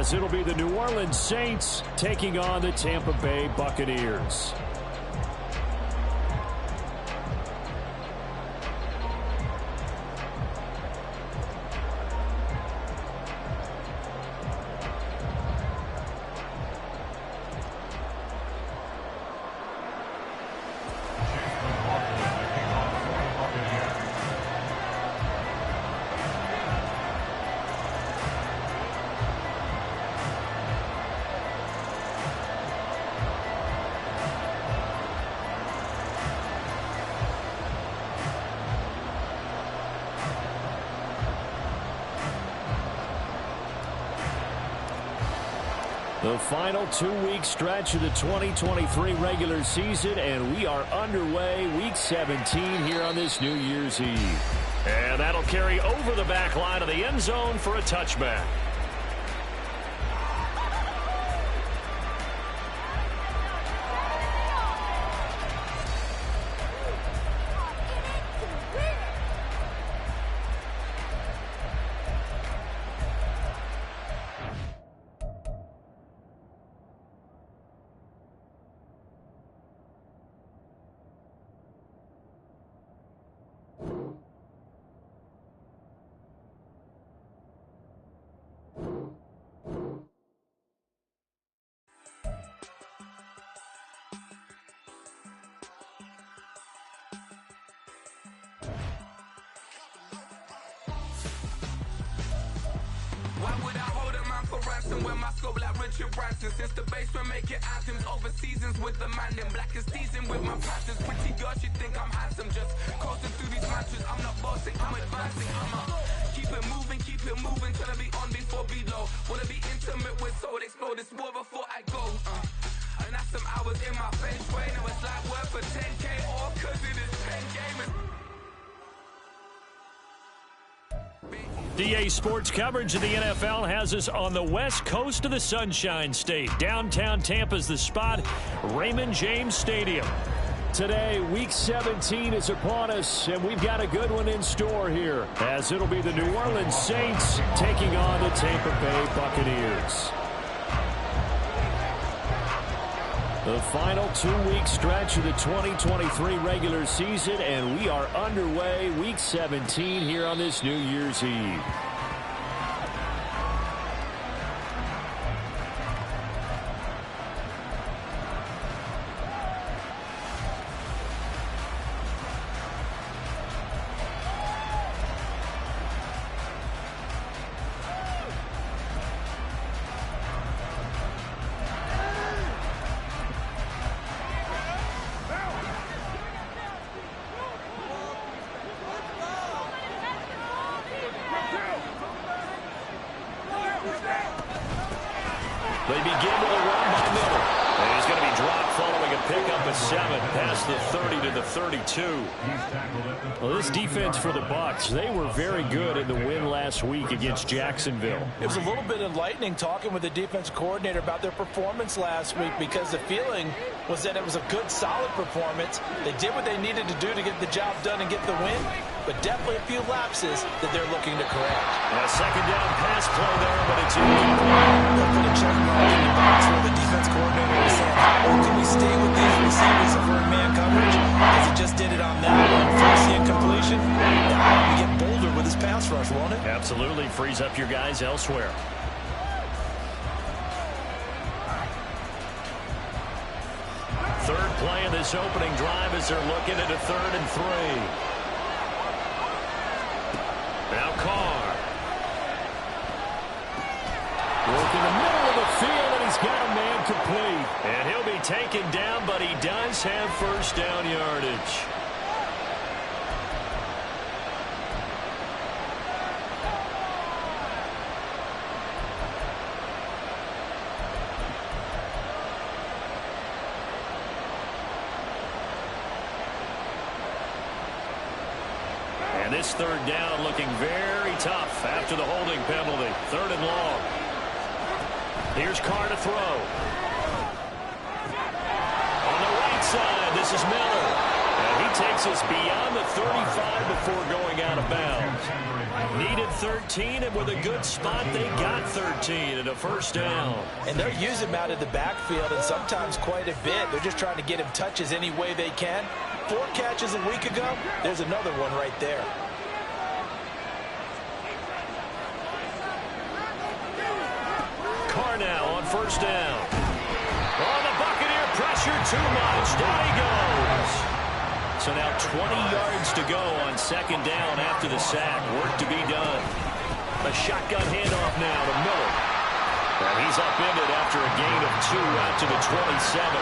as it'll be the New Orleans Saints taking on the Tampa Bay Buccaneers. The final 2-week stretch of the 2023 regular season, and we are underway week 17 here on this New Year's Eve. And that'll carry over the back line of the end zone for a touchback. Why would I hold a man for ransom when my scope like Richard Branson? Since the basement making anthems over seasons with the man in black is teasing with my passions. Pretty girl, she think I'm handsome. Just coasting through these matches. I'm not bossing, I'm advancing. Keep it moving till I be on before below. Wanna be intimate with soul, explode this war before I go. And that's some hours in my bench way. Now it's like work for 10K all cause it is 10 gamers. DA Sports coverage of the NFL has us on the west coast of the Sunshine State. Downtown Tampa's the spot, Raymond James Stadium. Today, week 17 is upon us, and we've got a good one in store here, as it'll be the New Orleans Saints taking on the Tampa Bay Buccaneers. The final 2-week stretch of the 2023 regular season, and we are underway week 17 here on this New Year's Eve. They begin with a run by Miller. And he's going to be dropped following a pickup of 7 past the 30 to the 32. Well, this defense for the Bucs, they were very good in the win last week against Jacksonville. It was a little bit enlightening talking with the defense coordinator about their performance last week, because the feeling was that it was a good, solid performance. They did what they needed to do to get the job done and get the win, but definitely a few lapses that they're looking to correct. A second down pass play there, but it's incomplete. They'll put a check mark in the box where the defense coordinator is saying, how can we stay with these receivers if we're in man coverage? Because he just did it on that one. First the incompletion, now we get bolder with his pass rush, won't it? Absolutely. Frees up your guys elsewhere. Third play of this opening drive as they're looking at a 3rd and 3. Now Carr. Work in the middle of the field, and he's got a man complete. And he'll be taken down, but he does have first down yardage. And this 3rd down looking very tough after the holding penalty. 3rd and long. Here's Carr to throw. On the right side, this is Miller. And he takes us beyond the 35 before going out of bounds. Needed 13, and with a good spot, they got 13 and a first down. And they're using him out of the backfield, and sometimes quite a bit. They're just trying to get him touches any way they can. 4 catches a week ago, there's another one right there. Carr now on first down. Oh, the Buccaneer pressure too much. Down he goes. So now 20 yards to go on second down after the sack. Work to be done. A shotgun handoff now to Miller. And he's upended after a gain of 2 out to the 27.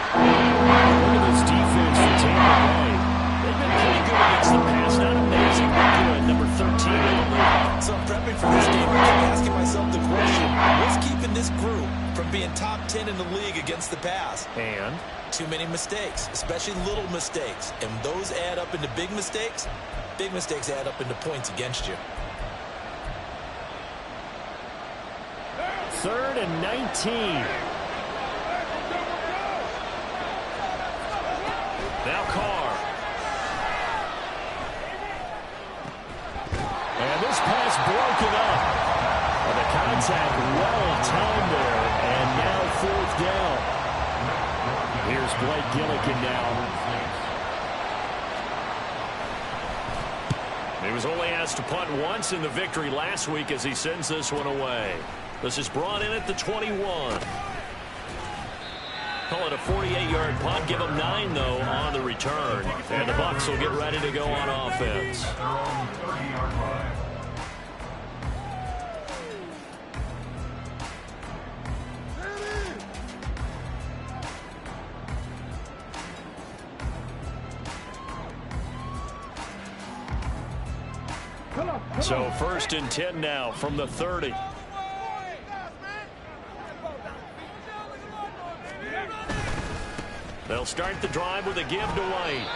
Look at this defense for Tampa Bay. They've been pretty good against the pass. Not amazing, but good. Number 13 in the league. So I'm prepping for this game. I keep asking myself the question, what's keeping this group from being top 10 in the league against the pass? And too many mistakes, especially little mistakes. And those add up into big mistakes. Big mistakes add up into points against you. 3rd and 19. Now Carr. And this pass broken up. And the contact well timed there. And now 4th down. Here's Blake Gillikin now. He was only asked to punt once in the victory last week as he sends this one away. This is brought in at the 21. Call it a 48-yard punt. Give him 9, though, on the return. And the Bucs will get ready to go on offense. So 1st and 10 now from the 30. They'll start the drive with a give to White.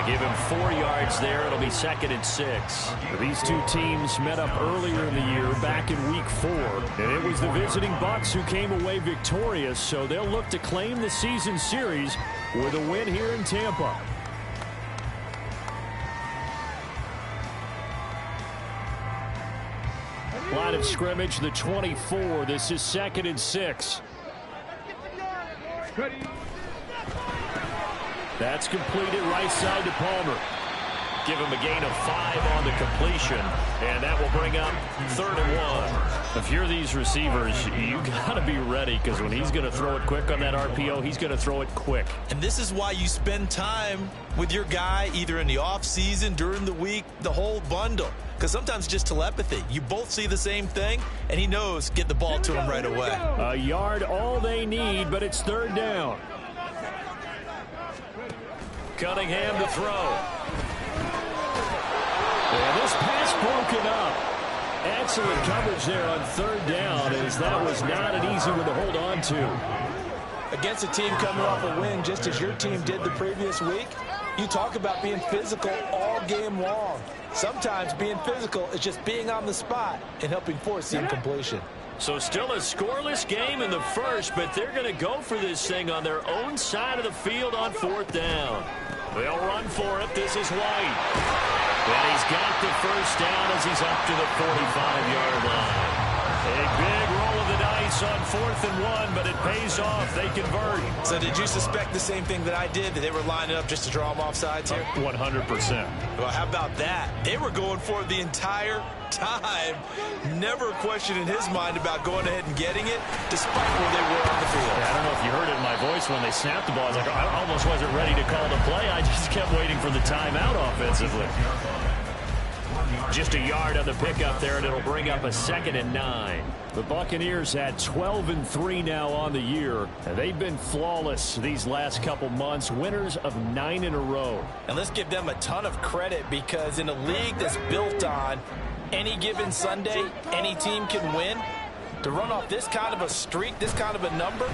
They give him 4 yards there. It'll be 2nd and 6. These two teams met up earlier in the year, back in week 4. And it was the visiting Bucs who came away victorious, so they'll look to claim the season series with a win here in Tampa. Line of scrimmage, the 24. This is 2nd and 6. That's completed right side to Palmer. Give him a gain of 5 on the completion, and that will bring up 3rd and 1. If you're these receivers, you got to be ready, because when he's going to throw it quick on that RPO, he's going to throw it quick. And this is why you spend time with your guy either in the offseason, during the week, the whole bundle. Because sometimes just telepathy. You both see the same thing, and he knows get the ball to him right away. A yard all they need, but it's 3rd down. Cunningham to throw. And this pass broken up. Excellent coverage there on 3rd down, as that was not an easy one to hold on to. Against a team coming off a win, just as your team did the previous week, you talk about being physical all game long. Sometimes being physical is just being on the spot and helping force the incompletion. So still a scoreless game in the first, but they're going to go for this thing on their own side of the field on 4th down. They'll run for it. This is White. And he's got the first down as he's up to the 45-yard line. A big roll of the dice on 4th and 1, but it pays off. They convert. So did you suspect the same thing that I did, that they were lining up just to draw them off sides here? 100%. Well, how about that? They were going for it the entire time. Never a question in his mind about going ahead and getting it, despite where they were on the field. Yeah, I don't know if you heard it in my voice when they snapped the ball. I was like, I almost wasn't ready to call the play. I just kept waiting for the timeout offensively. Just a yard on the pickup there, and it'll bring up a 2nd and 9. The Buccaneers at 12-3 now on the year. And they've been flawless these last couple months, winners of 9 in a row. And let's give them a ton of credit, because in a league that's built on any given Sunday, any team can win. To run off this kind of a streak, this kind of a number,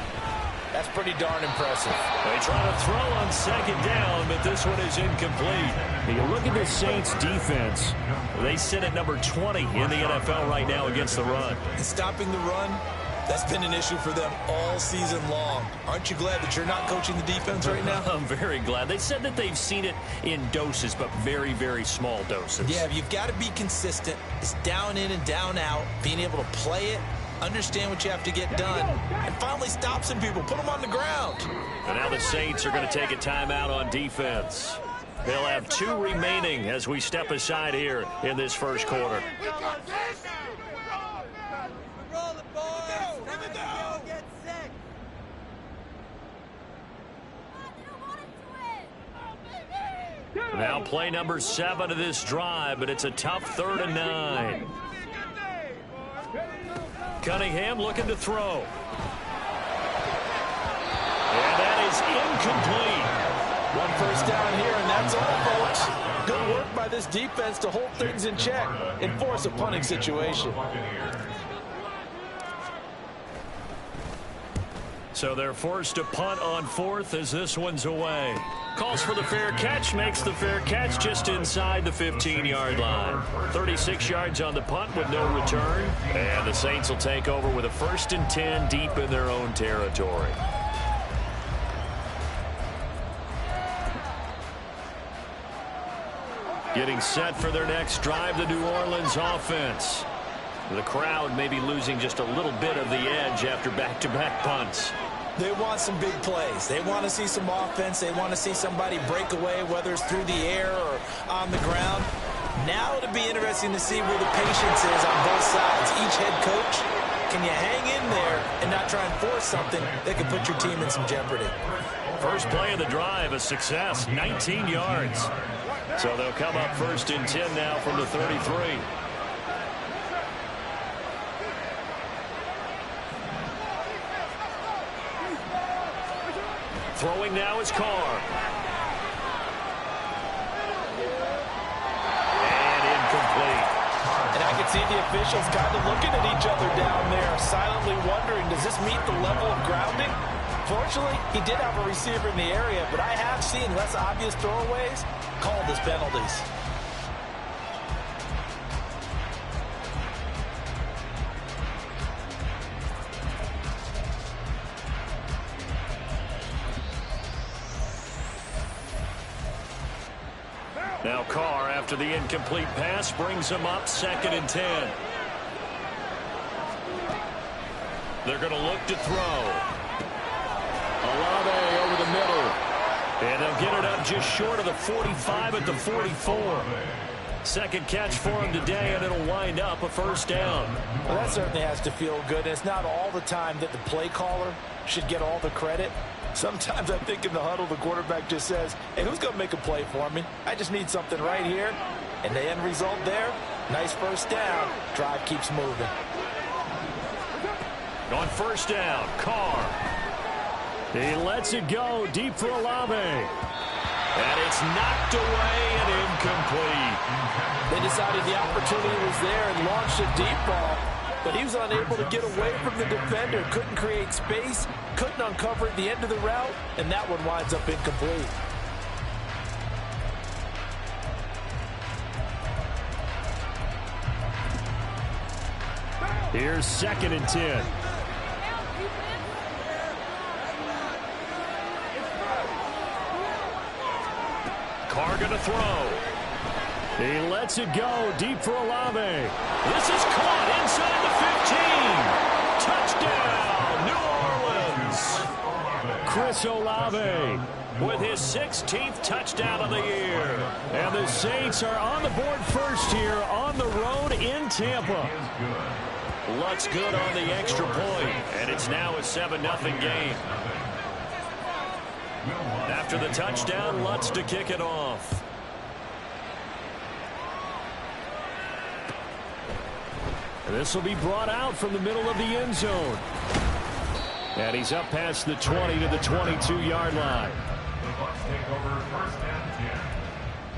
that's pretty darn impressive. They try to throw on 2nd down, but this one is incomplete. You look at the Saints defense. They sit at number 20 in the NFL right now against the run. And stopping the run That's been an issue for them all season long. Aren't you glad that you're not coaching the defense right now? I'm very glad. They said that they've seen it in doses, but very, very small doses. Yeah, you've got to be consistent. It's down in and down out, being able to play it, understand what you have to get done, and finally stop some people, put them on the ground. And now the Saints are going to take a timeout on defense. They'll have 2 remaining as we step aside here in this first quarter. Now play number 7 of this drive, but it's a tough 3rd and 9. Cunningham looking to throw. And that is incomplete. 1 first down here, and that's all, folks. Good work by this defense to hold things in check and force a punting situation. So they're forced to punt on 4th as this one's away. Calls for the fair catch, makes the fair catch just inside the 15-yard line. 36 yards on the punt with no return. And the Saints will take over with a 1st and 10 deep in their own territory. Getting set for their next drive, the New Orleans offense. The crowd may be losing just a little bit of the edge after back-to-back punts. They want some big plays. They want to see some offense. They want to see somebody break away, whether it's through the air or on the ground. Now it'll be interesting to see where the patience is on both sides. Each head coach, can you hang in there and not try and force something that can put your team in some jeopardy? First play of the drive, a success, 19 yards. So they'll come up 1st and 10 now from the 33. Throwing now is Carr. And incomplete. And I can see the officials kind of looking at each other down there, silently wondering, does this meet the level of grounding? Fortunately, he did have a receiver in the area, but I have seen less obvious throwaways called as penalties. Now Carr, after the incomplete pass, brings him up 2nd and 10. They're going to look to throw. Olave over the middle. And they'll get it up just short of the 45 at the 44. Second catch for him today, and it'll wind up a 1st down. Well, that certainly has to feel good. It's not all the time that the play caller should get all the credit. Sometimes I think in the huddle, the quarterback just says, hey, who's going to make a play for me? I just need something right here. And the end result there, nice 1st down. Drive keeps moving. On 1st down, Carr. He lets it go deep for Olave. And it's knocked away and incomplete. They decided the opportunity was there and launched a deep ball. But he was unable to get away from the defender. Couldn't create space. Couldn't uncover at the end of the route. And that one winds up incomplete. Here's 2nd and 10. Carr going to throw. He lets it go deep for Olave. This is caught inside the 15. Touchdown, New Orleans. Chris Olave with his 16th touchdown of the year. And the Saints are on the board first here on the road in Tampa. Lutz good on the extra point, and it's now a 7-0 game. After the touchdown, Lutz to kick it off. This will be brought out from the middle of the end zone. And he's up past the 20 to the 22-yard line. The Bucs take over 1st and 10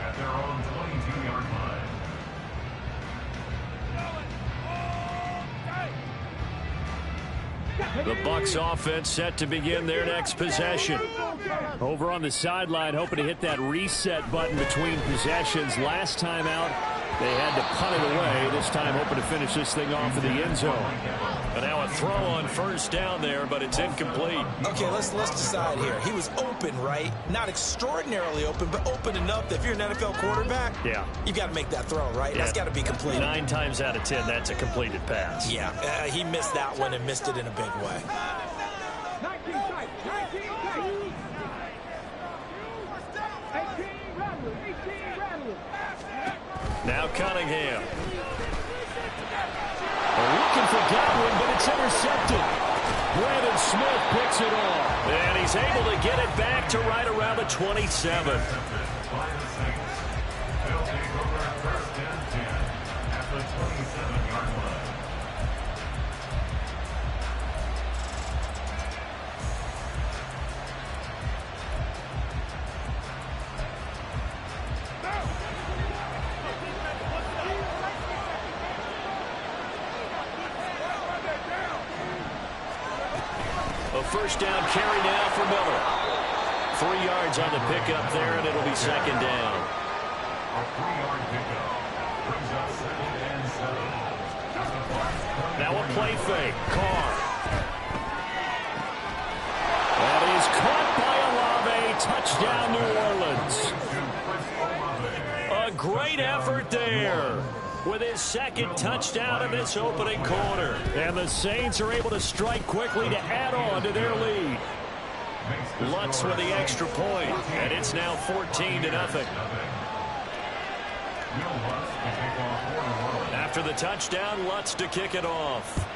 at their own 22-yard line. The Bucs offense set to begin their next possession. Over on the sideline, hoping to hit that reset button between possessions. Last time out, they had to punt it away. This time hoping to finish this thing off in the end zone. And now a throw on first down there, but it's incomplete. Okay, let's decide here. He was open, right? Not extraordinarily open, but open enough that if you're an NFL quarterback, yeah, you've got to make that throw, right? Yeah. That's got to be complete. 9 times out of 10, that's a completed pass. Yeah, he missed that one and missed it in a big way. Now Cunningham. Looking for Godwin, but it's intercepted. Brandon Smith picks it off. And he's able to get it back to right around the 27. First down carry now for Miller. 3 yards on the pickup there, and it'll be second down. A 3-yard pickup brings up 2nd and 7. Now a play fake. Carr. That is caught by Olave. Touchdown, New Orleans. A great effort there with his second touchdown of this opening quarter. And the Saints are able to strike quickly to add on to their lead. Lutz with the extra point, and it's now 14-0. After the touchdown, Lutz to kick it off.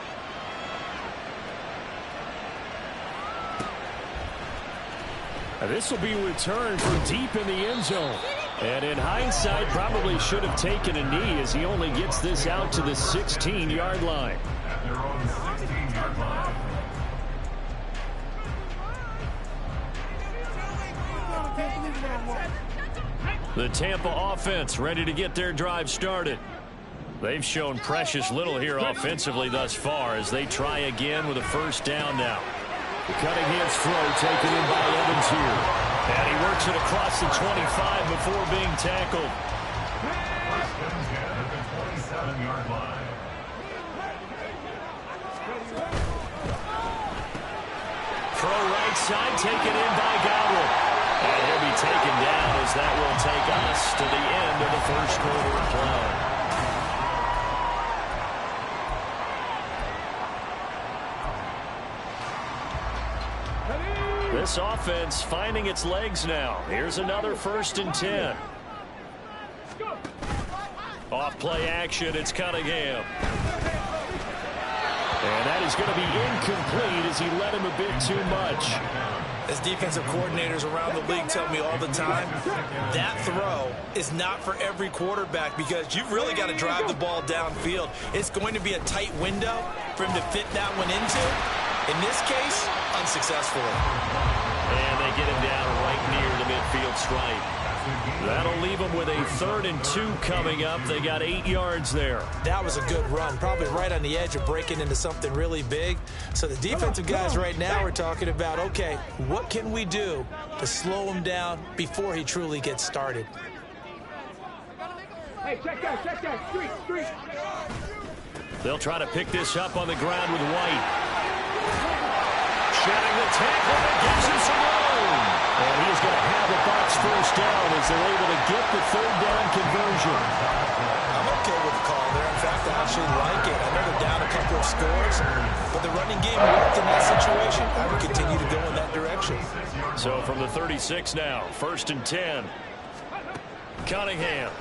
This will be returned from deep in the end zone. And in hindsight, probably should have taken a knee as he only gets this out to the 16-yard line. At their own 16-yard line. The Tampa offense ready to get their drive started. They've shown precious little here offensively thus far as they try again with a first down now. Cunningham's throw taken in by Evans here. And he works it across the 25 before being tackled. First and 10 at the 27-yard line. Throw right side, taken in by Godwin. And he'll be taken down as that will take us to the end of the first quarter of play. This offense finding its legs now. Here's another 1st and 10. Off play action, it's Cunningham. And that is going to be incomplete as he led him a bit too much. As defensive coordinators around the league tell me all the time, that throw is not for every quarterback because you've really got to drive the ball downfield. It's going to be a tight window for him to fit that one into. In this case, unsuccessfully. And they get him down right near the midfield stripe. That'll leave them with a 3rd and 2 coming up. They got 8 yards there. That was a good run, probably right on the edge of breaking into something really big. So the defensive guys right now are talking about, okay, what can we do to slow him down before he truly gets started? Hey, check that, street. They'll try to pick this up on the ground with White. Shedding the tackle that gives him some room. And he's going to have the Bucs first down as they're able to get the 3rd down conversion. I'm okay with the call there. In fact, I actually like it. I know they're down a couple of scores, but the running game worked in that situation. I would continue to go in that direction. So from the 36 now, 1st and 10. Cunningham.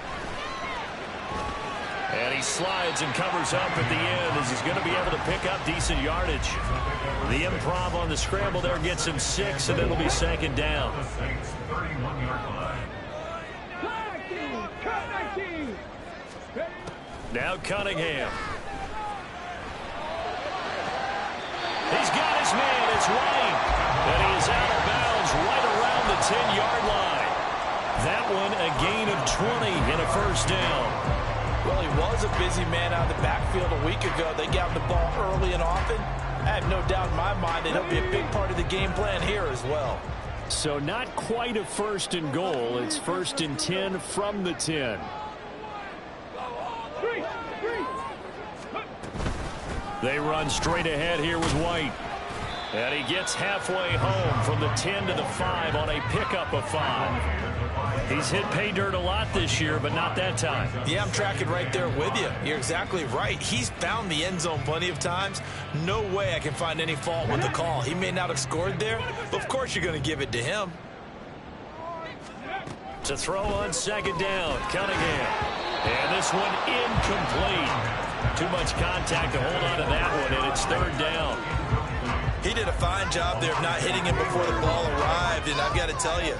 And he slides and covers up at the end as he's going to be able to pick up decent yardage. The improv on the scramble there gets him 6, and it'll be 2nd down. Now Cunningham. He's got his man. It's White. And he is out of bounds right around the 10-yard line. That one a gain of 20 and a first down. Well, he was a busy man out of the backfield a week ago. They got him the ball early and often. I have no doubt in my mind that he'll be a big part of the game plan here as well. So not quite a 1st and goal. It's 1st and 10 from the 10. They run straight ahead here with White. And he gets halfway home from the 10 to the 5 on a pickup of 5. He's hit pay dirt a lot this year, but not that time. Yeah, I'm tracking right there with you. You're exactly right. He's found the end zone plenty of times. No way I can find any fault with the call. He may not have scored there, but of course you're going to give it to him. To throw on second down, Cunningham. And this one incomplete. Too much contact to hold on to that one, and it's third down. He did a fine job there of not hitting him before the ball arrived, and I've got to tell you,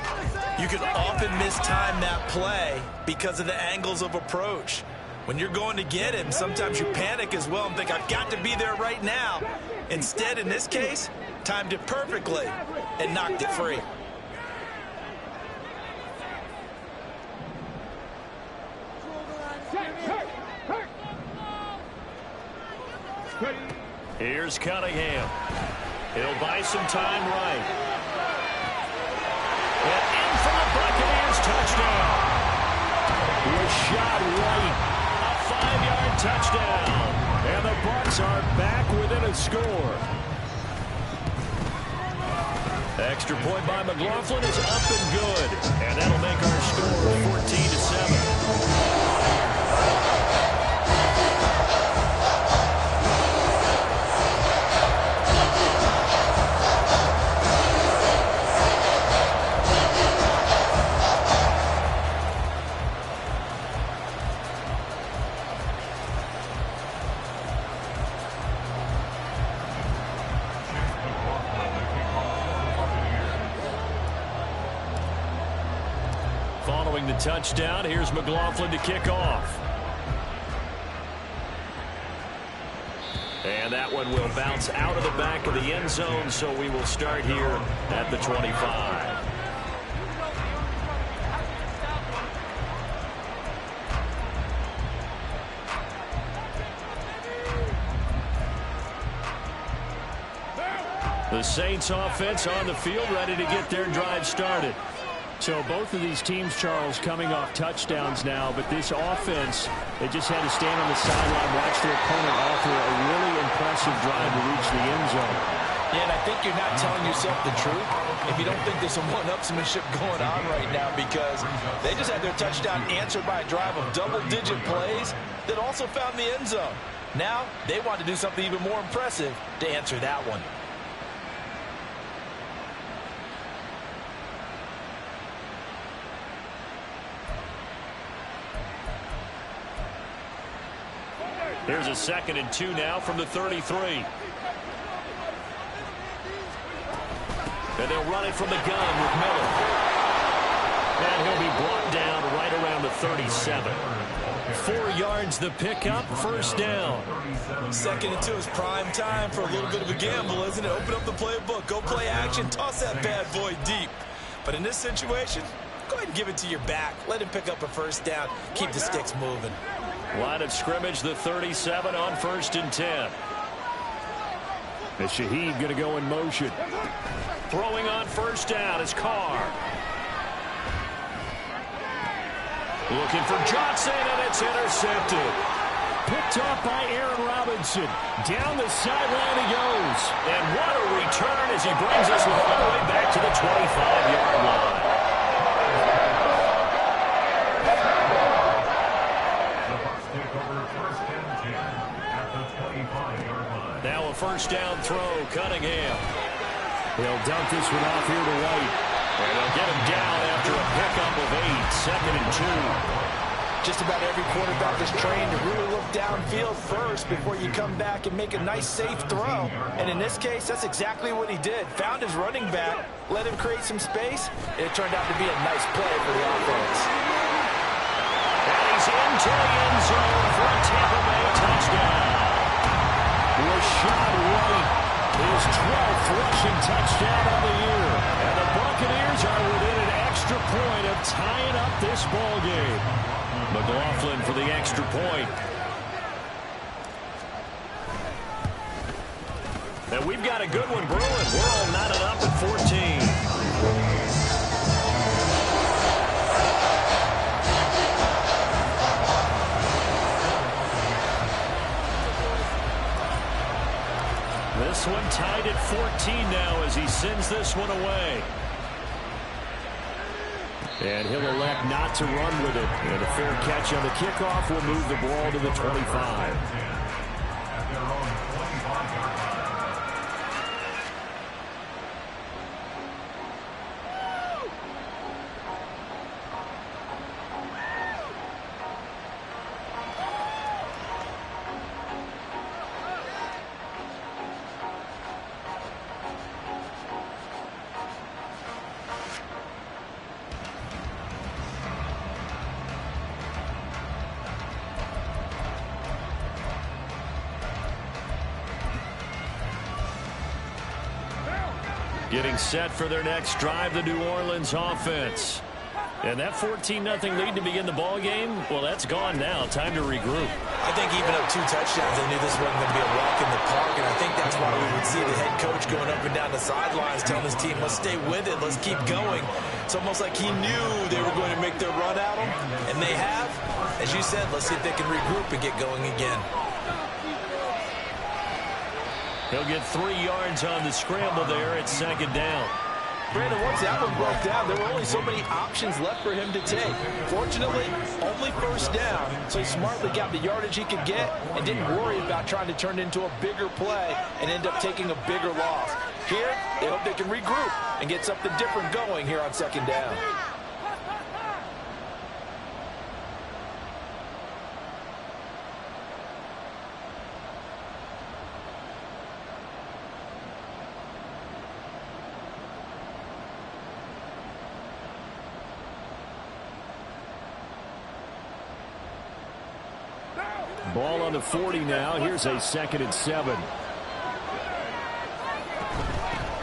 you can often mistime that play because of the angles of approach. When you're going to get him, sometimes you panic as well and think, I've got to be there right now. Instead, in this case, timed it perfectly and knocked it free. Here's Cunningham. He'll buy some time right. And in for the Buccaneers touchdown. Rashad White, a 5-yard touchdown. And the Bucs are back within a score. Extra point by McLaughlin is up and good. And that'll make our score 14-7. Following the touchdown, here's McLaughlin to kick off. And that one will bounce out of the back of the end zone, so we will start here at the 25. The Saints offense on the field, ready to get their drive started. So both of these teams, Charles, coming off touchdowns now, but this offense, they just had to stand on the sideline, watch their opponent offer a really impressive drive to reach the end zone. Yeah, and I think you're not telling yourself the truth if you don't think there's some one-upsmanship going on right now, because they just had their touchdown answered by a drive of double-digit plays that also found the end zone. Now they want to do something even more impressive to answer that one. Here's a 2nd and 2 now from the 33. And they'll run it from the gun with Miller. And he'll be brought down right around the 37. 4 yards the pickup, first down. 2nd and 2 is prime time for a little bit of a gamble, isn't it? Open up the playbook, go play action, toss that bad boy deep. But in this situation, go ahead and give it to your back. Let him pick up a first down, keep the sticks moving. Line of scrimmage, the 37 on 1st and 10. And Shaheed going to go in motion. Throwing on first down is Carr. Looking for Johnson, and it's intercepted. Picked off by Aaron Robinson. Down the sideline he goes. And what a return as he brings us all the way back to the 25-yard line. Now a first down throw, Cunningham. He'll dump this one off here to White. And they'll get him down after a pickup of 8, 2nd and 2. Just about every quarterback is trained to really look downfield first before you come back and make a nice, safe throw. And in this case, that's exactly what he did. Found his running back, let him create some space, and it turned out to be a nice play for the offense. And he's into the end zone for a Tampa Bay touchdown. Rashad White, his 12th rushing touchdown of the year. And the Buccaneers are within an extra point of tying up this ball game. McLaughlin for the extra point. And we've got a good one brewing. We're all knotted up at 14. This one tied at 14 now as he sends this one away. And he'll elect not to run with it. And a fair catch on the kickoff will move the ball to the 25. Getting set for their next drive, the New Orleans offense. And that 14-0 lead to begin the ball game, well, that's gone now. Time to regroup. I think even up 2 touchdowns, they knew this wasn't going to be a walk in the park, and I think that's why we would see the head coach going up and down the sidelines telling his team, let's stay with it, let's keep going. It's almost like he knew they were going to make their run at him, and they have. As you said, let's see if they can regroup and get going again. He'll get 3 yards on the scramble there at second down. Brandon, once that one broke down, there were only so many options left for him to take. Fortunately, only first down, so he smartly got the yardage he could get and didn't worry about trying to turn it into a bigger play and end up taking a bigger loss. Here, they hope they can regroup and get something different going here on second down. Ball on the 40 now. Here's a 2nd and 7.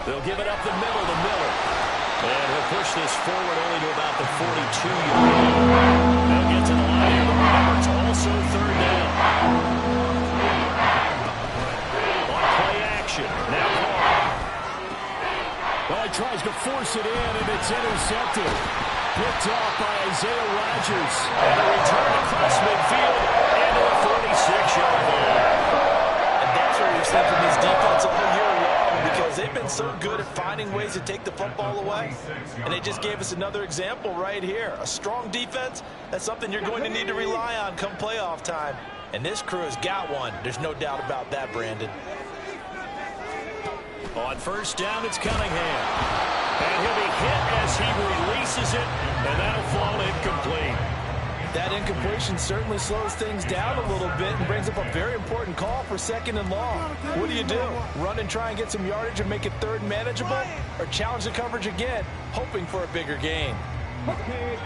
They'll give it up the middle to Miller. And he'll push this forward only to about the 42-yard line. They'll get to the line here. Remember, it's also third down. On play action. Now Carr. Well, he tries to force it in, and it's intercepted. Picked off by Isaiah Rodgers. And a return across midfield into the 46-yard line. And that's what we've seen from this defense all year long, because they've been so good at finding ways to take the football away. And they just gave us another example right here. A strong defense, that's something you're going to need to rely on come playoff time. And this crew has got one. There's no doubt about that, Brandon. On first down, it's Cunningham. And he'll be hit as he releases it, and that'll fall incomplete. That incompletion certainly slows things down a little bit and brings up a very important call for 2nd and long. What do? Run and try and get some yardage and make it 3rd and manageable? Or challenge the coverage again, hoping for a bigger gain?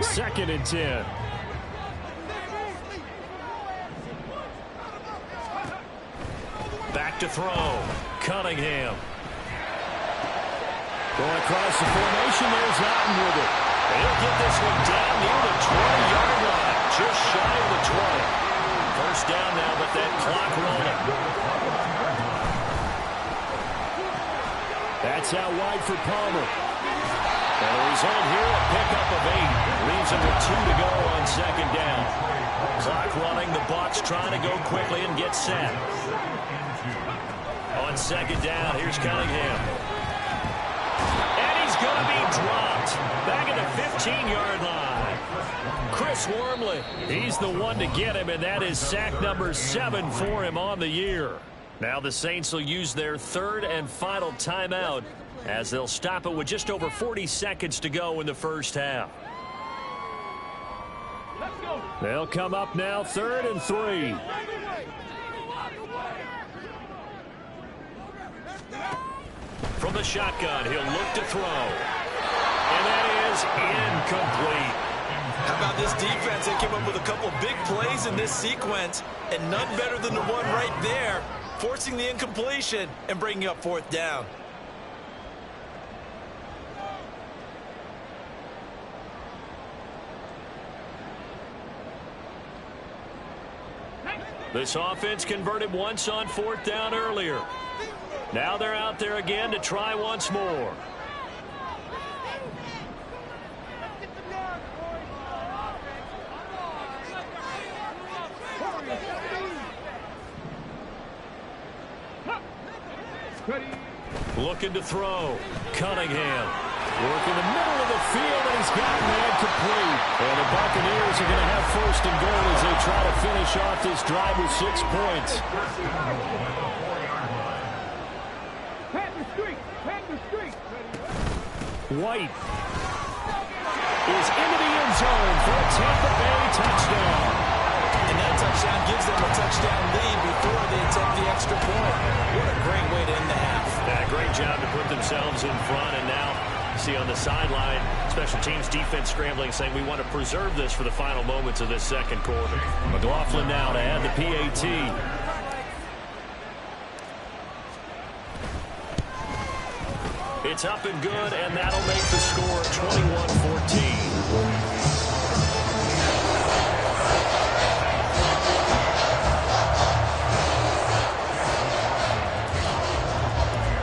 2nd and 10. Back to throw. Cunningham. Going across the formation, there's Allen with it. And he'll get this one down near the 20-yard line, just shy of the 20. First down now, but that clock rolling. That's out wide for Palmer. And the result here, a pickup of 8. Leaves him with 2 to go on second down. Clock running, the Bucs trying to go quickly and get set. On second down, here's Cunningham. Going to be dropped back at the 15-yard line. Chris Wormley, he's the one to get him, and that is sack number 7 for him on the year. Now the Saints will use their 3rd and final timeout as they'll stop it with just over 40 seconds to go in the first half. They'll come up now 3rd and 3. From the shotgun, he'll look to throw. And that is incomplete. How about this defense? They came up with a couple big plays in this sequence, and none better than the one right there, forcing the incompletion and bringing up 4th down. This offense converted once on 4th down earlier. Now they're out there again to try once more. Looking to throw. Cunningham. Working the middle of the field, and he's got man complete. And the Buccaneers are going to have first and goal as they try to finish off this drive with 6 points. White is into the end zone for a Tampa Bay touchdown. And that touchdown gives them a touchdown lead before they attempt the extra point. What a great way to end the half. Yeah, great job to put themselves in front, and now you see on the sideline, special teams defense scrambling, saying we want to preserve this for the final moments of this second quarter. McLaughlin now to add the PAT. It's up and good, and that'll make the score 21-14.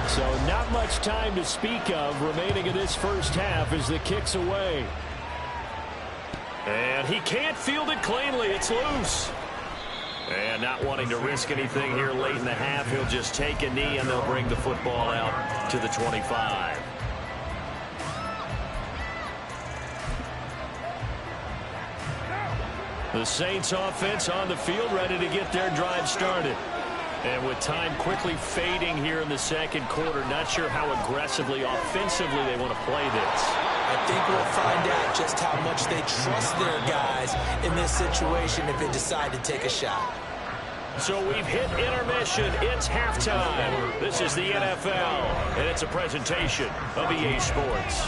So not much time to speak of remaining in this first half as the kick's away. And he can't field it cleanly. It's loose. And not wanting to risk anything here late in the half, he'll just take a knee, and they'll bring the football out to the 25. The Saints offense on the field, ready to get their drive started. And with time quickly fading here in the second quarter, not sure how aggressively, offensively they want to play this. I think we'll find out just how much they trust their guys in this situation if they decide to take a shot. So we've hit intermission. It's halftime. This is the NFL, and it's a presentation of EA Sports.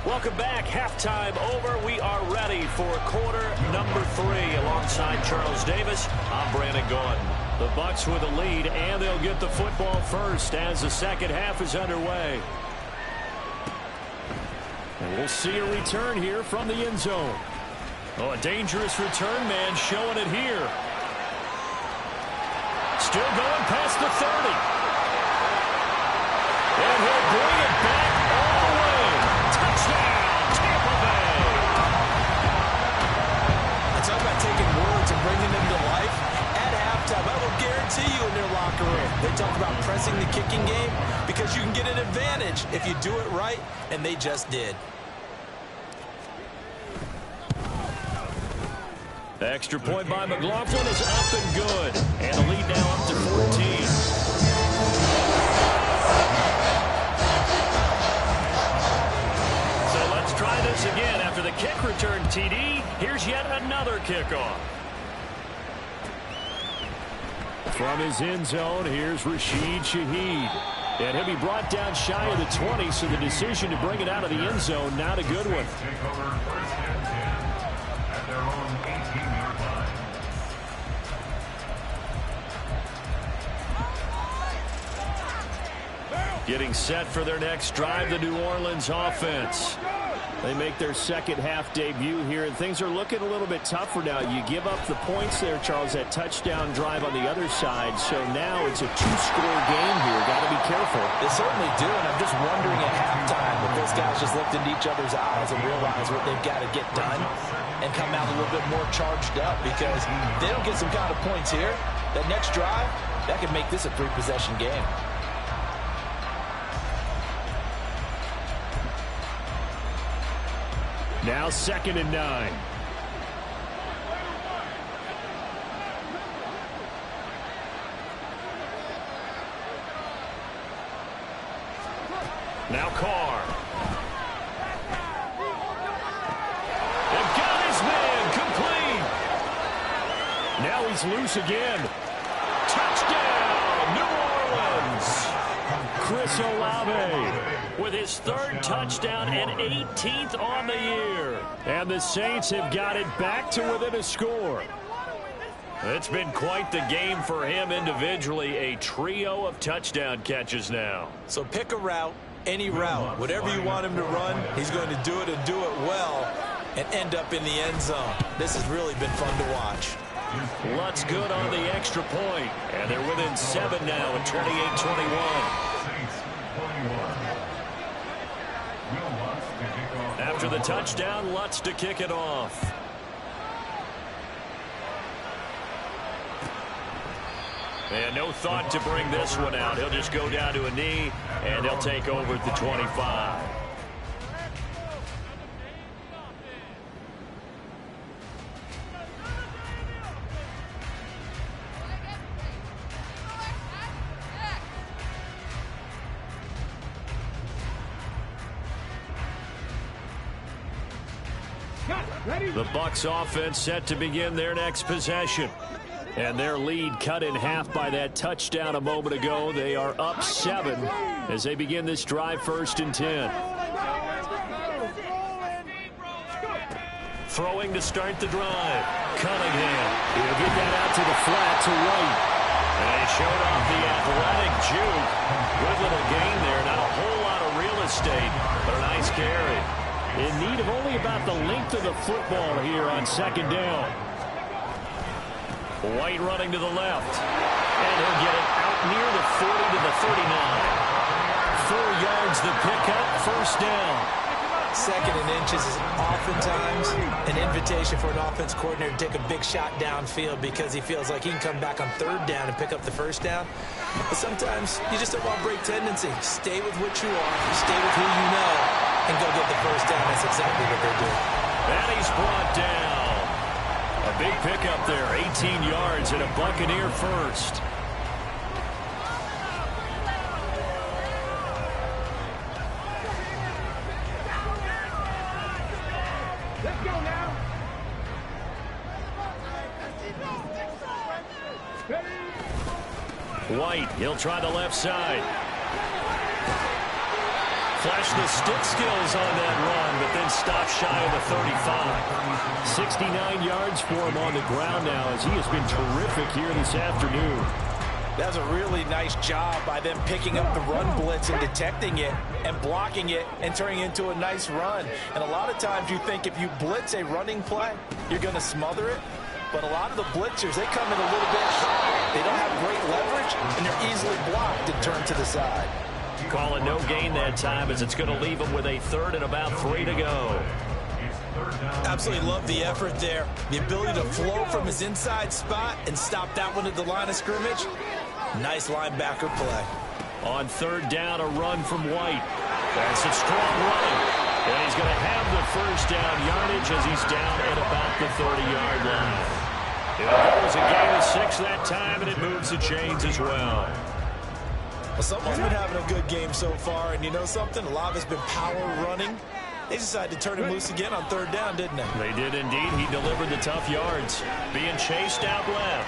Welcome back. Halftime over. We are ready for quarter number 3. Alongside Charles Davis, I'm Brandon Gordon. The Bucs with a lead, and they'll get the football first as the second half is underway. And we'll see a return here from the end zone. Oh, a dangerous return man showing it here. Still going past the 30. And he'll bring it back all the way. Touchdown, Tampa Bay. I talk about taking words and bringing them to life. At halftime, I will guarantee you in their locker room, they talk about pressing the kicking game because you can get an advantage if you do it right, and they just did. The extra point by McLaughlin is up and good. And the lead now up to 14. So let's try this again. After the kick return TD, here's yet another kickoff. From his end zone, here's Rashid Shaheed. And he'll be brought down shy of the 20, so the decision to bring it out of the end zone, not a good one. Take over first and 10 at their own 18-yard line. Getting set for their next drive, the New Orleans offense. They make their second half debut here, and things are looking a little bit tougher now. You give up the points there, Charles, that touchdown drive on the other side. So now it's a 2-score game here. Got to be careful. They certainly do, and I'm just wondering at halftime if those guys just looked into each other's eyes and realize what they've got to get done and come out a little bit more charged up, because if they don't get some kind of points here, that next drive, that could make this a 3-possession game. Now 2nd and 9. Now Carr. They've got his man complete. Now he's loose again. Touchdown, New Orleans. Chris Olave With his 3rd touchdown and 18th on the year. and the Saints have got it back to within a score. It's been quite the game for him individually. A trio of touchdown catches now. So pick a route, any route, whatever you want him to run, he's going to do it and do it well and end up in the end zone. This has really been fun to watch. Lutz good on the extra point, and they're within 7 now at 28-21. Saints 21. Will Lutz to kick off. after the touchdown. Lutz to kick it off. And no thought to bring this one out. He'll just go down to a knee, and he'll take over at the 25. The Bucs offense set to begin their next possession. And their lead cut in half by that touchdown a moment ago. They are up 7 as they begin this drive, 1st and 10. Throwing to start the drive. Cunningham. He'll get that out to the flat to White. And he showed off the athletic juke. Good little gain there. Not a whole lot of real estate, but a nice carry. In need of only about the length of the football here on 2nd down. White running to the left. And he'll get it out near the 40 to the 39. 4 yards the pickup, 1st down. 2nd and inches is oftentimes an invitation for an offense coordinator to take a big shot downfield because he feels like he can come back on 3rd down and pick up the 1st down. But sometimes you just don't want to break tendency. Stay with what you are. Stay with who you know and go get the 1st down. That's exactly what they're doing. And he's brought down. A big pickup there, 18 yards and a Buccaneer first. Let's go now. White, he'll try the left side. Flash the stick skills on that run, but then stop shy of the 35. 69 yards for him on the ground now as he has been terrific here this afternoon. That was a really nice job by them picking up the run blitz and detecting it and blocking it and turning it into a nice run. And a lot of times you think if you blitz a running play, you're going to smother it. But a lot of the blitzers, they come in a little bit high. They don't have great leverage, and they're easily blocked and turned to the side. Calling no gain that time as it's going to leave them with a 3rd and about 3 to go. Absolutely love the effort there. The ability to flow from his inside spot and stop that one at the line of scrimmage. Nice linebacker play. On 3rd down, a run from White. That's a strong running. And he's going to have the 1st down yardage as he's down at about the 30-yard line. It was a gain of 6 that time, and it moves the chains as well. Well, someone's been having a good game so far, and you know something? A lot of it's been power running. They decided to turn him loose again on 3rd down, didn't they? They did indeed. He delivered the tough yards. Being chased out left.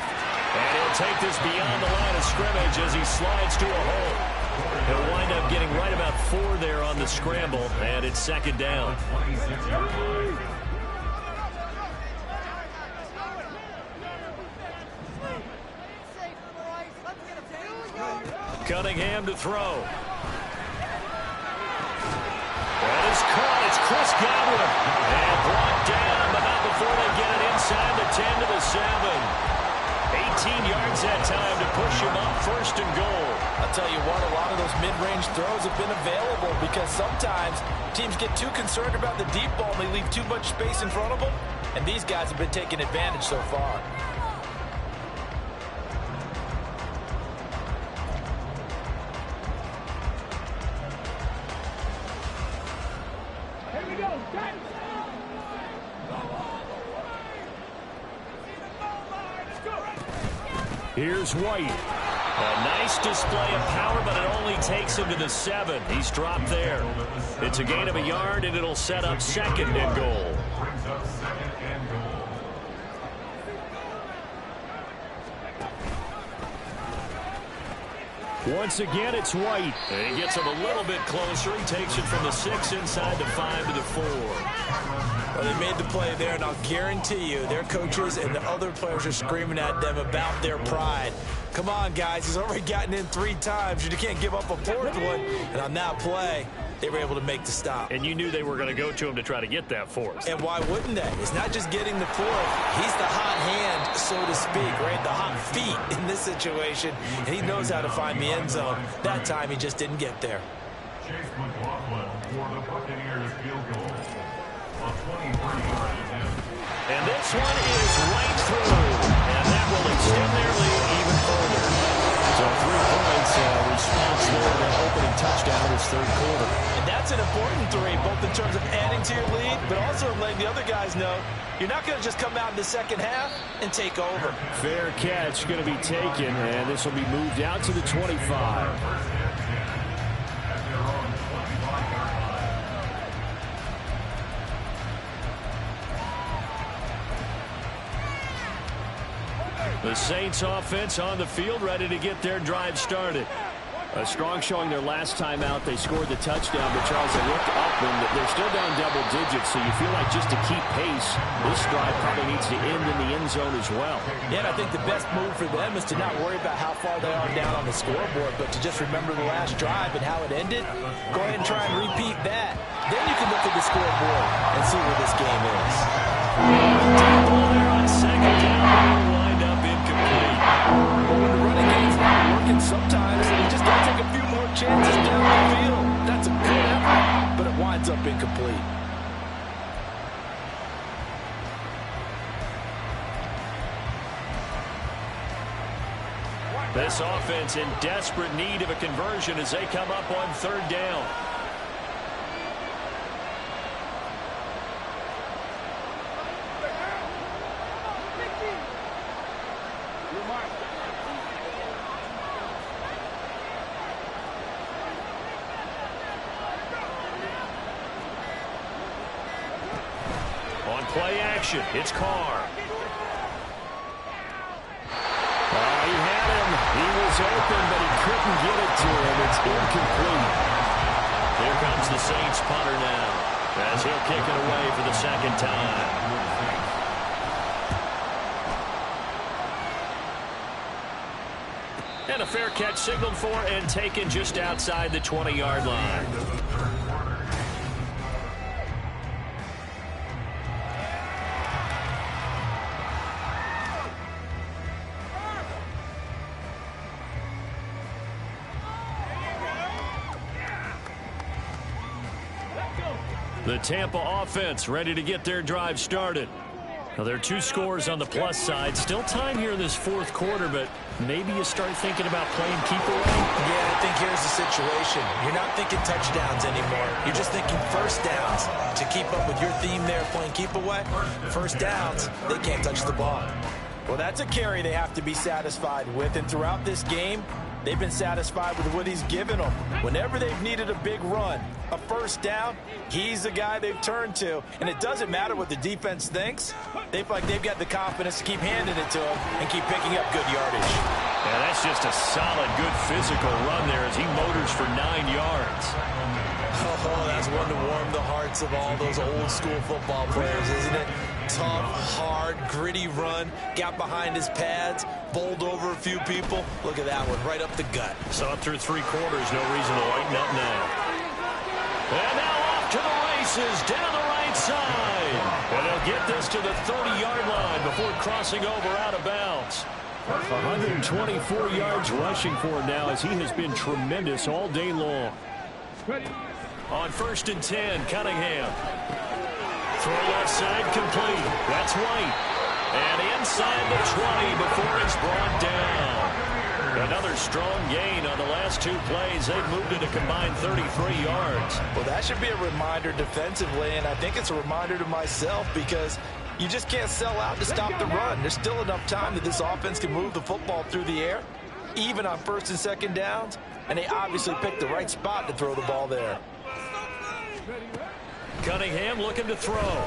And he'll take this beyond the line of scrimmage as he slides to a hole. He'll wind up getting right about 4 there on the scramble, and it's 2nd down. Cunningham to throw. That is caught. It's Chris Godwin. And brought down, but not before they get it inside the 10 to the 7. 18 yards that time to push him up, 1st and goal. I'll tell you what, a lot of those mid-range throws have been available because sometimes teams get too concerned about the deep ball and they leave too much space in front of them, and these guys have been taking advantage so far. Here we go. Here's White. A nice display of power, but it only takes him to the 7. He's dropped there. It's a gain of a yard, and it'll set up 2nd and goal. Brings up 2nd and goal. Once again, it's White. And he gets him a little bit closer. He takes it from the 6 inside the 5 to the 4. Well, they made the play there, and I'll guarantee you their coaches and the other players are screaming at them about their pride. Come on, guys. He's already gotten in 3 times. You can't give up a 4th one. And on that play, they were able to make the stop. And you knew they were going to go to him to try to get that 4th. And why wouldn't they? It's not just getting the 4th. He's the hot hand, so to speak, right? The hot feet in this situation. And he knows how to find the end zone. That time, he just didn't get there. Chase McLaughlin for the Buccaneers field goal. A 23-yard attempt. And this one is right through. And that will extend their lead even further. So 3 points response there. That opening touchdown this third quarter. And that's an important 3, both in terms of adding to your lead, but also letting the other guys know you're not going to just come out in the second half and take over. Fair catch going to be taken, and this will be moved out to the 25. At their own 25-yard line. The Saints offense on the field, ready to get their drive started. A strong showing their last time out. They scored the touchdown, but Charles, they looked up and they're still down double digits, so you feel like just to keep pace, this drive probably needs to end in the end zone as well. Yeah, and I think the best move for them is to not worry about how far they are down on the scoreboard, but to just remember the last drive and how it ended. Go ahead and try and repeat that. Then you can look at the scoreboard and see where this game is. Deep ball there on second down, lined up incomplete. Well, when the running game's not working, sometimes you just got to take a few more chances down the field. That's a good effort, but it winds up incomplete. This offense in desperate need of a conversion as they come up on third down. On play action, it's Carr. He had him. He was open, but he couldn't get it to him. It's incomplete. Here comes the Saints punter now, as he'll kick it away for the second time. And a fair catch signaled for and taken just outside the 20-yard line. The Tampa offense ready to get their drive started. Now, there are 2 scores on the plus side. Still time here in this fourth quarter, but maybe you start thinking about playing keep away. Yeah, I think here's the situation. You're not thinking touchdowns anymore. You're just thinking first downs. To keep up with your theme there, playing keep away, first downs, they can't touch the ball. Well, that's a carry they have to be satisfied with, and throughout this game, they've been satisfied with what he's given them. Whenever they've needed a big run, a first down, he's the guy they've turned to. And it doesn't matter what the defense thinks. They feel like they've got the confidence to keep handing it to him and keep picking up good yardage. Yeah, that's just a solid, good physical run there as he motors for 9 yards. Oh, that's one to warm the hearts of all those old-school football players, isn't it? Tough, hard, gritty run, got behind his pads, bowled over a few people. Look at that one, right up the gut. So up through 3 quarters, no reason to lighten up now. And now off to the races, down the right side. And they'll get this to the 30-yard line before crossing over out of bounds. 124 yards rushing for him now as he has been tremendous all day long. On 1st and 10, Cunningham. Throw left side complete. That's White. And inside the 20 before it's brought down. Another strong gain on the last 2 plays. They've moved it a combined 33 yards. Well, that should be a reminder defensively, and I think it's a reminder to myself because you just can't sell out to stop the run. There's still enough time that this offense can move the football through the air, even on 1st and 2nd downs, and they obviously picked the right spot to throw the ball there. Cunningham looking to throw.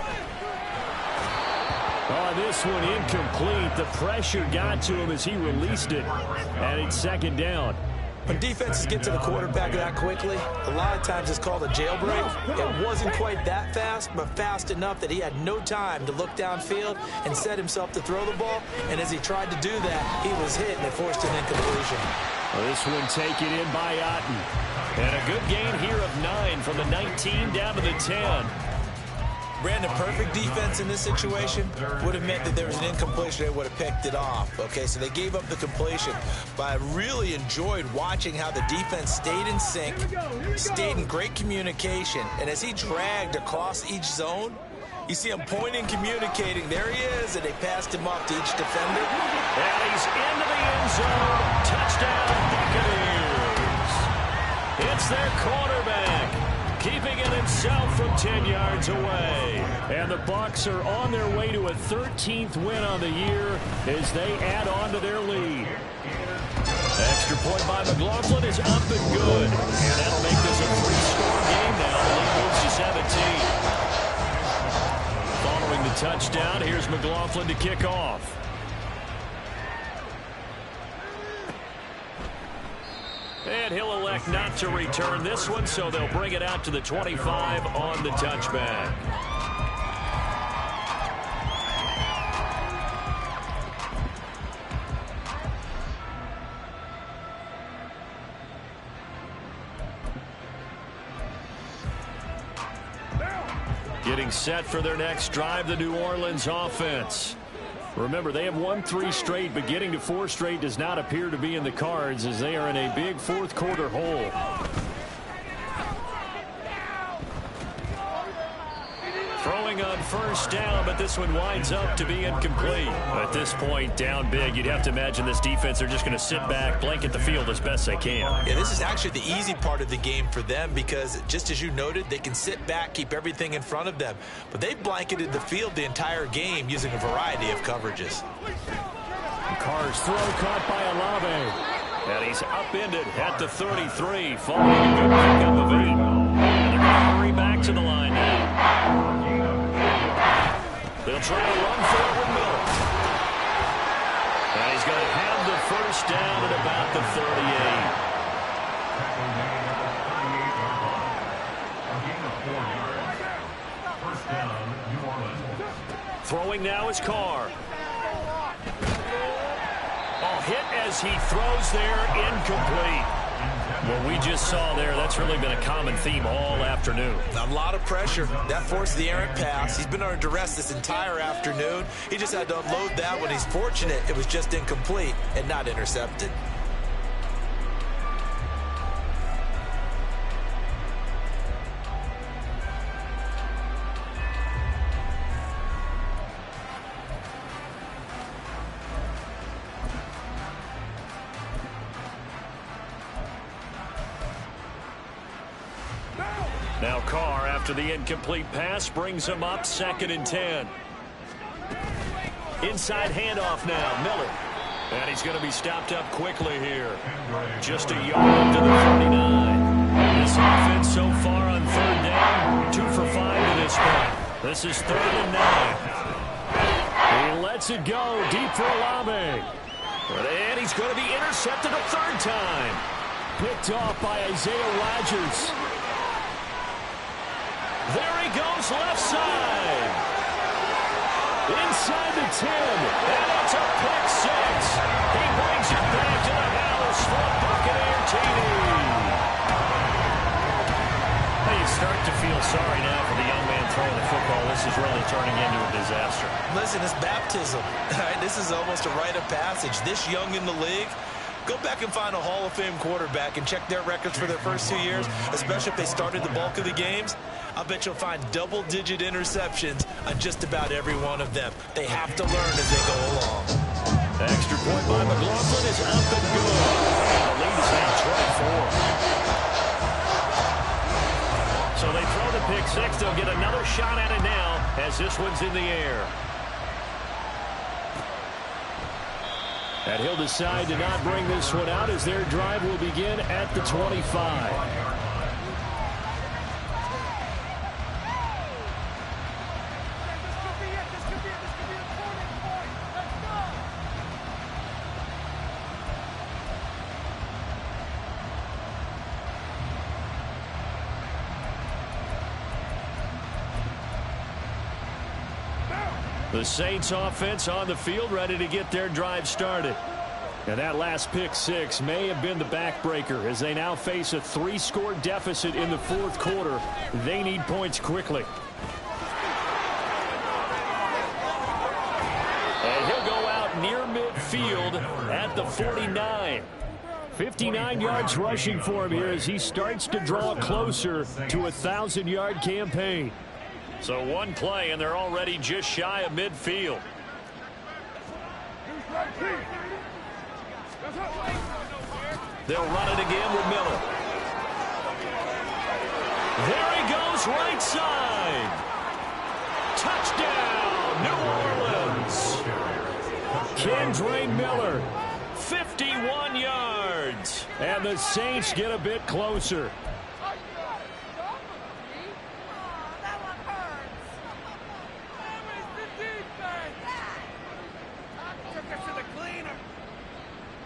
Oh, this one incomplete. The pressure got to him as he released it. And it's 2nd down. When defenses get to the quarterback that quickly, a lot of times it's called a jailbreak. It wasn't quite that fast, but fast enough that he had no time to look downfield and set himself to throw the ball. And as he tried to do that, he was hit and it forced an incompletion. Well, this one taken in by Otten. And a good gain here of 9 from the 19 down to the 10. Brandon, perfect defense in this situation would have meant that there was an incompletion. They would have picked it off. Okay, so they gave up the completion. But I really enjoyed watching how the defense stayed in sync, stayed in great communication. And as he dragged across each zone, You see him pointing, communicating. There he is, and they passed him off to each defender. And he's into the end zone. Touchdown, Buccaneers. It's their quarterback, keeping it himself from 10 yards away. And the Bucs are on their way to a 13th win on the year as they add on to their lead. Extra point by McLaughlin is up and good. And that'll make this a 3-score game now. The lead moves to 17. Following the touchdown, here's McLaughlin to kick off. And he'll elect not to return this one, so they'll bring it out to the 25 on the touchback. Getting set for their next drive, the New Orleans offense. Remember, they have won 3 straight, but getting to 4 straight does not appear to be in the cards as they are in a big fourth quarter hole. Throwing on first down, but this one winds up to be incomplete. At this point, down big, you'd have to imagine this defense are just going to sit back, blanket the field as best they can. Yeah, this is actually the easy part of the game for them because, just as you noted, they can sit back, keep everything in front of them. But they've blanketed the field the entire game using a variety of coverages. Carr's throw caught by Olave. And he's upended at the 33, following a good pickup of 8. And they're going to hurry back to the line now. They'll try to run for it with Miller. And he's going to have the first down at about the 38. Throwing now is Carr. Hit as he throws there, incomplete. What we just saw there, that's really been a common theme all afternoon. A lot of pressure. That forced the errant pass. He's been under duress this entire afternoon. He just had to unload that one. He's fortunate it was just incomplete and not intercepted. Now Carr, after the incomplete pass, brings him up 2nd and 10. Inside handoff now, Miller. And he's going to be stopped up quickly here. Just a yard to the 39. This offense so far on 3rd down, 2 for 5 to this point. This is 3rd and 9. He lets it go deep for Olave. And he's going to be intercepted a 3rd time. Picked off by Isaiah Rodgers. There he goes, left side. Inside the 10. And it's a pick 6. He brings it back to the house for a Buccaneer TD. You start to feel sorry now for the young man throwing the football. This is really turning into a disaster. Listen, it's baptism. Right? This is almost a rite of passage. This young in the league, go back and find a Hall of Fame quarterback and check their records for their first 2 years, especially if they started the bulk of the games. I bet you'll find double-digit interceptions on just about every one of them. They have to learn as they go along. Extra point by McLaughlin is up and good. And the lead is now 24. So they throw the pick 6. They'll get another shot at it now as this one's in the air. And he'll decide to not bring this one out as their drive will begin at the 25. The Saints offense on the field, ready to get their drive started. And that last pick 6 may have been the backbreaker as they now face a 3-score deficit in the 4th quarter. They need points quickly. And he'll go out near midfield at the 49. 59 yards rushing for him here as he starts to draw closer to a 1,000-yard campaign. So one play, and they're already just shy of midfield. They'll run it again with Miller. There he goes, right side. Touchdown, New Orleans. Kendre Miller. 51 yards. And the Saints get a bit closer.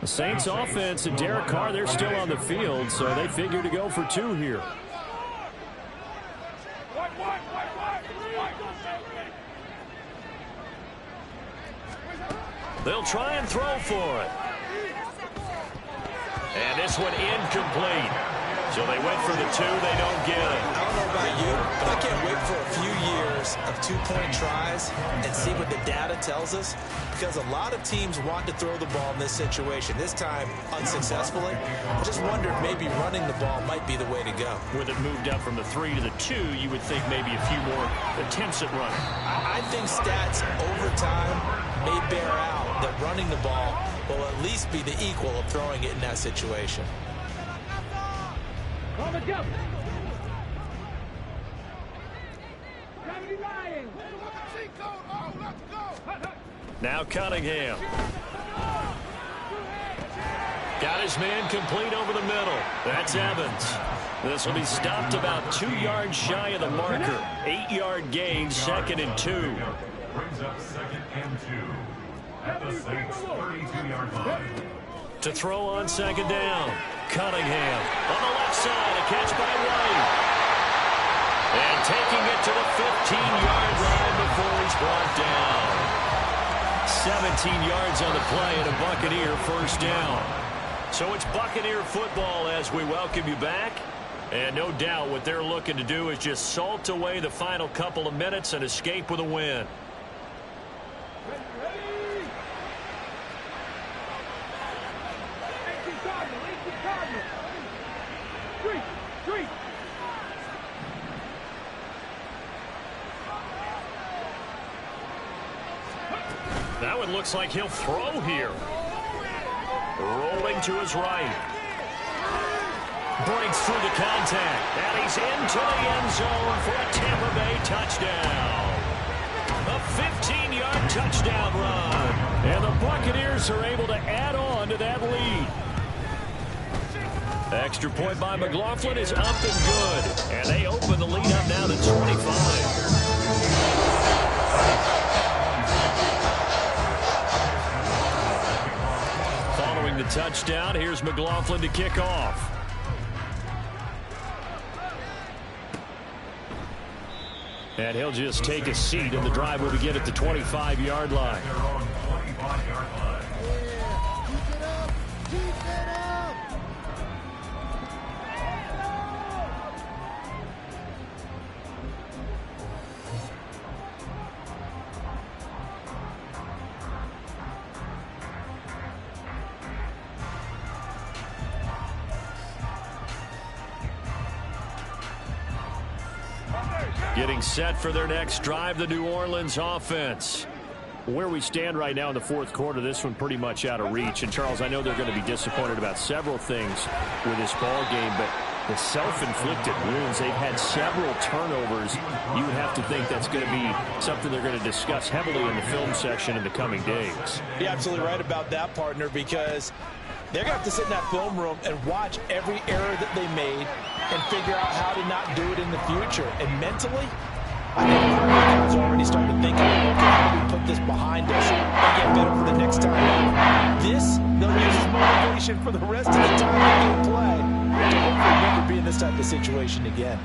The Saints offense and Derek Carr, they're still on the field, so they figure to go for 2 here. They'll try and throw for it. And this one incomplete. So they went for the 2. They don't get it. I don't know about you, but I can't wait for a few years of 2-point tries and see what the data tells us, because a lot of teams want to throw the ball in this situation. This time, unsuccessfully. I just wonder if maybe running the ball might be the way to go. With it moved up from the 3 to the 2, you would think maybe a few more attempts at running. I think stats over time may bear out that running the ball will at least be the equal of throwing it in that situation. Now Cunningham. Got his man complete over the middle. That's Evans. This will be stopped about 2 yards shy of the marker. 8-yard gain, 2nd and 2. Brings up 2nd and 2 at the Saints' 32-yard line. To throw on 2nd down. Cunningham on the left side. A catch by White. And taking it to the 15-yard line before he's brought down. 17 yards on the play and a Buccaneer first down. So it's Buccaneer football as we welcome you back. And no doubt what they're looking to do is just salt away the final couple of minutes and escape with a win. That one looks like he'll throw here. Rolling to his right. Breaks through the contact. And he's into the end zone for a Tampa Bay touchdown. A 15-yard touchdown run. And the Buccaneers are able to add on to that lead. Extra point by McLaughlin is up and good. And they open the lead up now to 25. The touchdown. Here's McLaughlin to kick off. And he'll just take a seat, and the drive will begin at the 25-yard line. Getting set for their next drive, the New Orleans offense. Where we stand right now in the 4th quarter, this one pretty much out of reach. And, Charles, I know they're going to be disappointed about several things with this ball game, but the self-inflicted wounds, they've had several turnovers. You would have to think that's going to be something they're going to discuss heavily in the film section in the coming days. You're absolutely right about that, partner, because they're going to have to sit in that film room and watch every error that they made and figure out how to not do it in the future. And mentally, I think a lot of guys are already starting to think, okay, how do we put this behind us and get better for the next time? This, they'll use as motivation for the rest of the time they play to hopefully never be in this type of situation again.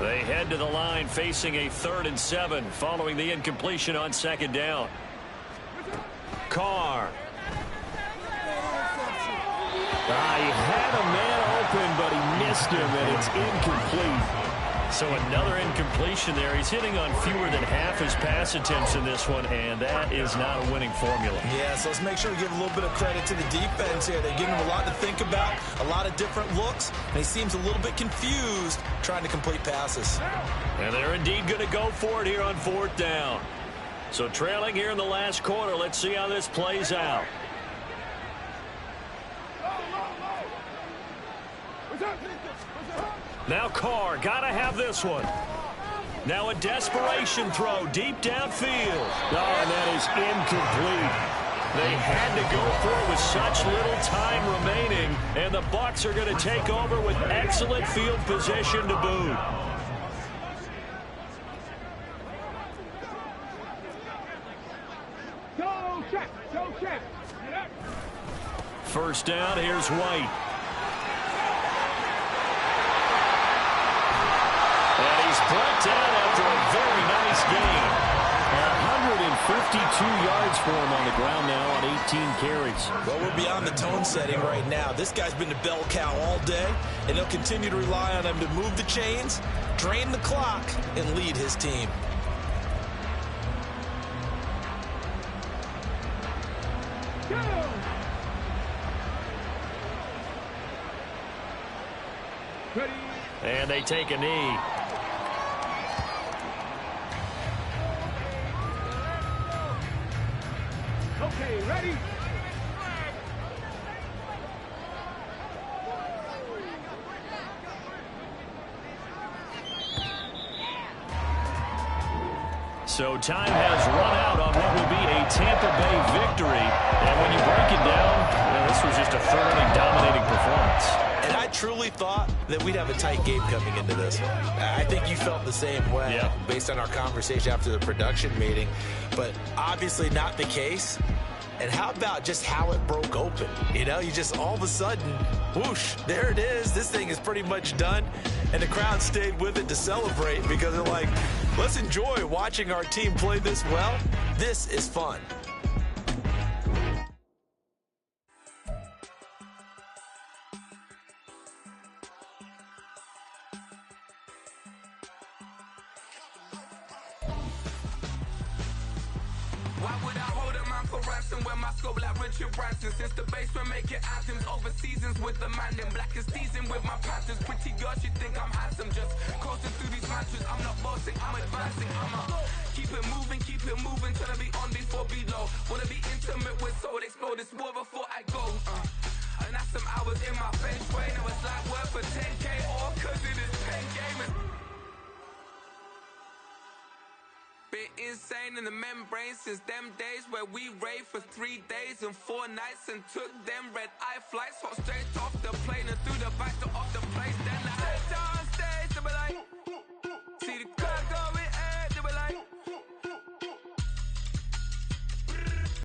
They head to the line facing a 3rd and 7 following the incompletion on 2nd down. Carr. He had a man open, but he missed him, and it's incomplete. So another incompletion there. He's hitting on fewer than half his pass attempts in this one, and that is not a winning formula. Yeah, so let's make sure we give a little bit of credit to the defense here. They're giving him a lot to think about, a lot of different looks, and he seems a little bit confused trying to complete passes. And they're indeed going to go for it here on 4th down. So trailing here in the last quarter, let's see how this plays out. Now Carr, gotta have this one. Now a desperation throw deep downfield. Oh, and that is incomplete. They had to go for it with such little time remaining, and the Bucs are going to take over with excellent field position to boot. Go check, go check. First down, here's White. And he's brought down after a very nice game. 152 yards for him on the ground now on 18 carries. Well, we're beyond the tone setting right now. This guy's been the bell cow all day, and they'll continue to rely on him to move the chains, drain the clock, and lead his team. Go! Ready? And they take a knee. Okay, ready? So time has run out on what will be a Tampa Bay victory. And when you break it down, this was just a thoroughly dominating performance. And I truly thought that we'd have a tight game coming into this one. I think you felt the same way based on our conversation after the production meeting. But obviously not the case. And how about just how it broke open? You know, you just all of a sudden, whoosh, there it is. This thing is pretty much done. And the crowd stayed with it to celebrate because they're like, let's enjoy watching our team play this well. This is fun. Why would I hold a man for ransom when my scope like Richard Branson? Since the basement making anthems over seasons with the man in black is seasoned with my panthers. Pretty girls, you think I'm handsome, just coasting through these mantras. I'm not bossing, I'm advancing. Keep it moving, trying to be on before below. Wanna be intimate with soul, explode this war before I go. And that's some hours in my feng shui. Now it's like work for 10K, all cause it is pen gaming. Been insane in the membrane since them days where we raved for 3 days and 4 nights and took them red eye flights, hot straight off the plane and through the back door of the place. Then I sit on stage to be like,